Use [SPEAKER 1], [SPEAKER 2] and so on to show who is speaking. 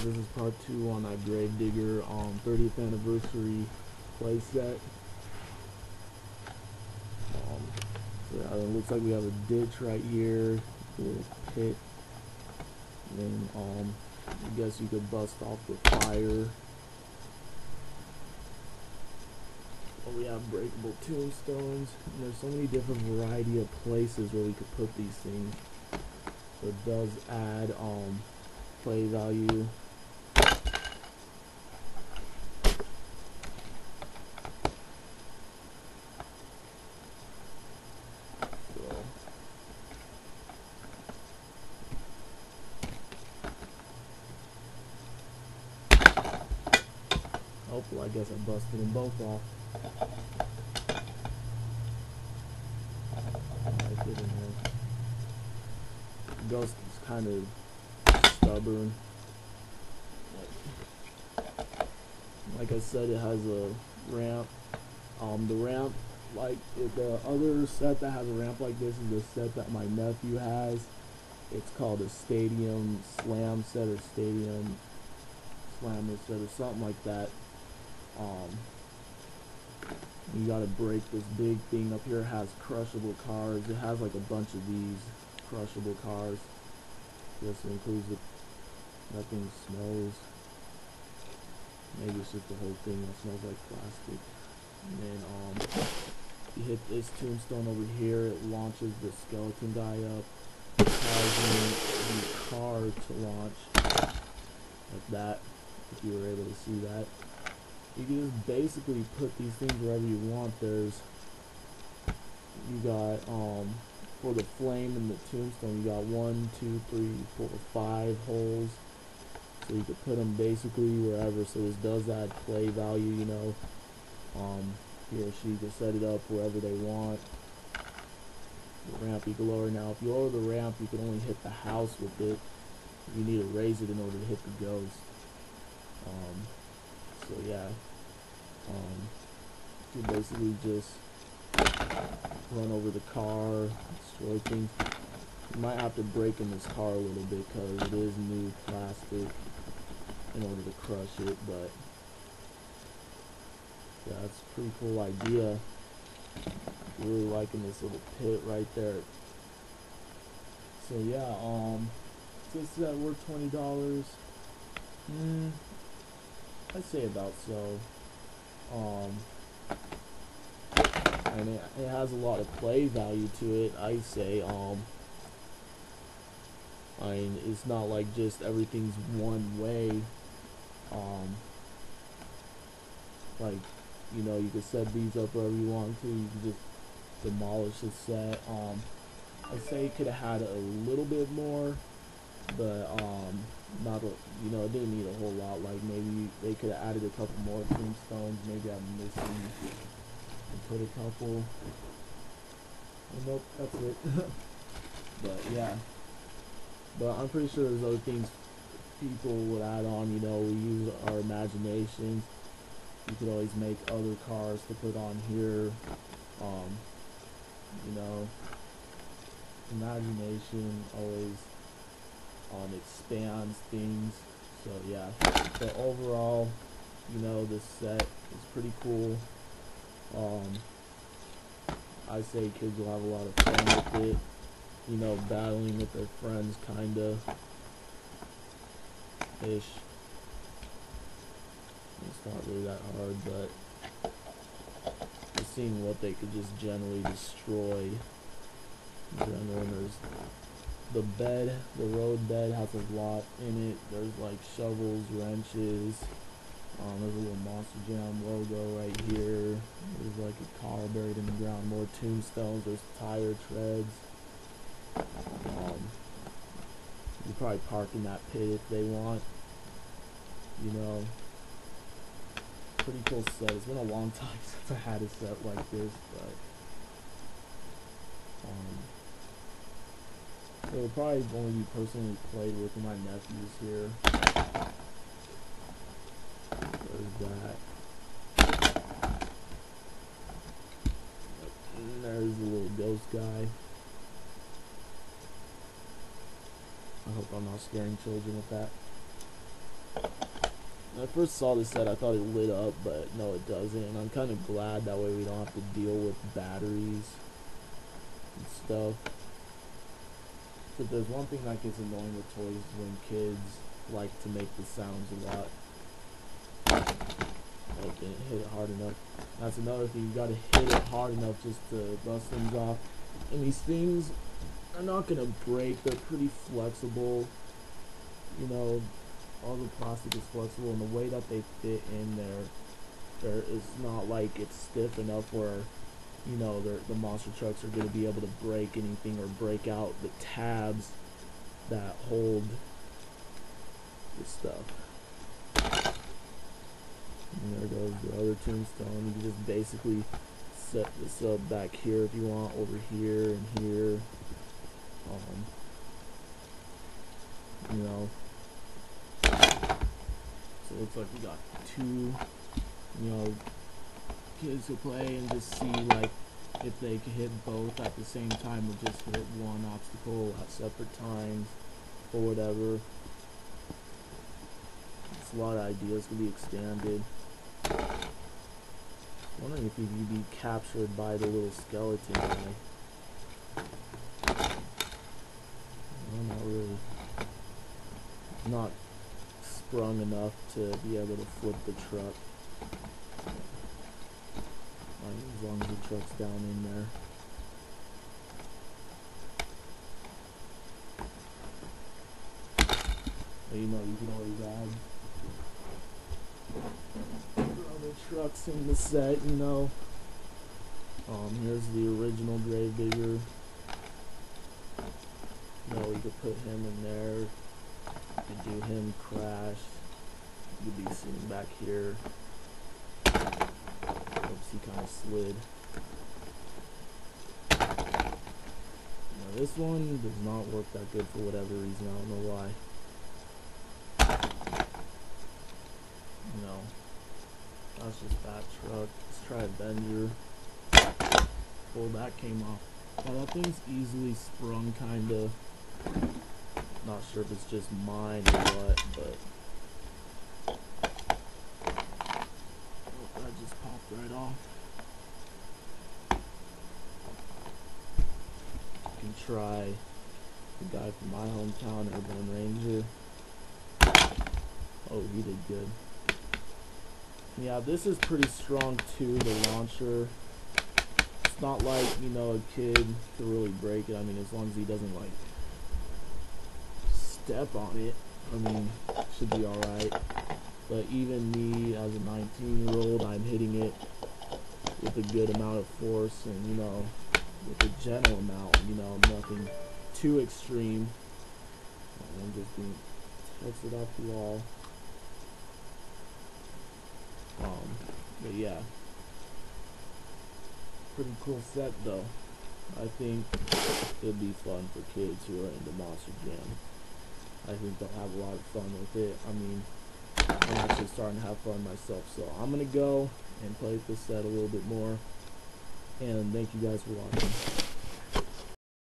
[SPEAKER 1] this is part 2 on that Gravedigger 30th anniversary playset. So yeah, it looks like we have a ditch right here, a little pit, and then I guess you could bust off the fire. We have breakable tombstones, and there's so many different variety of places where we could put these things. So it does add play value. So hopefully, I guess I busted them both off. Ghost is kind of stubborn. Like I said, it has a ramp. The ramp, like the other set that has a ramp like this, is the set that my nephew has. It's called a Stadium Slam set or Stadium Slammer set or something like that. You gotta break this big thing up here. It has crushable cars. It has like a bunch of these crushable cars. This includes the nothing smells. Maybe it's just the whole thing that smells like plastic. And then you hit this tombstone over here, it launches the skeleton guy up, causing the car to launch like that. If you were able to see that. You can just basically put these things wherever you want. You got for the flame and the tombstone, you got 1, 2, 3, 4, 5 holes, so you could put them basically wherever. So this does add play value, you know. He or she can set it up wherever they want. The ramp you can lower. Now if you lower the ramp, you can only hit the house with it. You need to raise it in order to hit the ghost. So yeah, you basically just run over the car, destroy things. You might have to break in this car a little bit because it is new plastic in order to crush it, but yeah, it's a pretty cool idea. Really liking this little pit right there. So yeah, this is worth $20. I'd say about so. And it has a lot of play value to it. I say I mean, it's not like just everything's one way. Like, you know, you can set these up wherever you want to. You can just demolish the set. I'd say it could have had a little bit more, but not a, you know, it didn't need a whole lot. Like maybe they could have added a couple more tombstones. Maybe I'm missing and put a couple. Oh, nope, that's it. But yeah, but I'm pretty sure there's other things people would add on. You know, we use our imaginations. You could always make other cars to put on here. You know, imagination always expands things. So yeah, but overall, you know, this set is pretty cool. I say kids will have a lot of fun with it. You know, battling with their friends, kinda ish. It's not really that hard, but just seeing what they could just generally destroy. There's the bed, the road bed has a lot in it. There's like shovels, wrenches. There's a little Monster Jam logo right here. There's like a car buried in the ground. More tombstones. There's tire treads. You probably park in that pit if they want. You know, pretty cool set. It's been a long time since I had a set like this, but it will probably only be personally played with my nephews here. There's that. And there's the little ghost guy. I hope I'm not scaring children with that. When I first saw this set, I thought it lit up, but no, it doesn't. And I'm kind of glad that way we don't have to deal with batteries and stuff. But there's one thing that gets annoying with toys is when kids like to make the sounds a lot. Oh, didn't hit it hard enough. That's another thing, you gotta hit it hard enough just to bust things off. And these things are not gonna break, they're pretty flexible. You know, all the plastic is flexible, and the way that they fit in there is not like it's stiff enough where, you know, the monster trucks are gonna be able to break anything or break out the tabs that hold the stuff. And there goes the other tombstone. You can just basically set this up back here if you want, over here and here. You know, so it looks like we got two, you know, kids to play and just see like if they can hit both at the same time or just hit one obstacle at separate times or whatever. It's a lot of ideas to be expanded. Wondering if you could be captured by the little skeleton guy. No, not really. Not sprung enough to be able to flip the truck. As long as the truck's down in there. But you know, you can always add other trucks in the set, you know. Here's the original Gravedigger. You know, you could put him in there. You could do him crash. You could be sitting back here. Oops, he kind of slid. Now this one does not work that good for whatever reason. I don't know why. No, that's just that truck. Let's try Avenger. Oh, that came off. Now that thing's easily sprung, kinda. Not sure if it's just mine or what, but that just popped right off. You can try the guy from my hometown, Urban Ranger. Oh, he did good. Yeah, this is pretty strong too, the launcher. It's not like, you know, a kid could really break it. I mean, as long as he doesn't like step on it, I mean, it should be alright. But even me as a 19-year-old, I'm hitting it with a good amount of force and, you know, with a gentle amount, you know, nothing too extreme. I'm just being tested off the wall. But yeah, pretty cool set though. I think it'll be fun for kids who are into Monster Jam. I think they'll have a lot of fun with it. I mean, I'm actually starting to have fun myself, so I'm gonna go and play with this set a little bit more. And thank you guys for watching.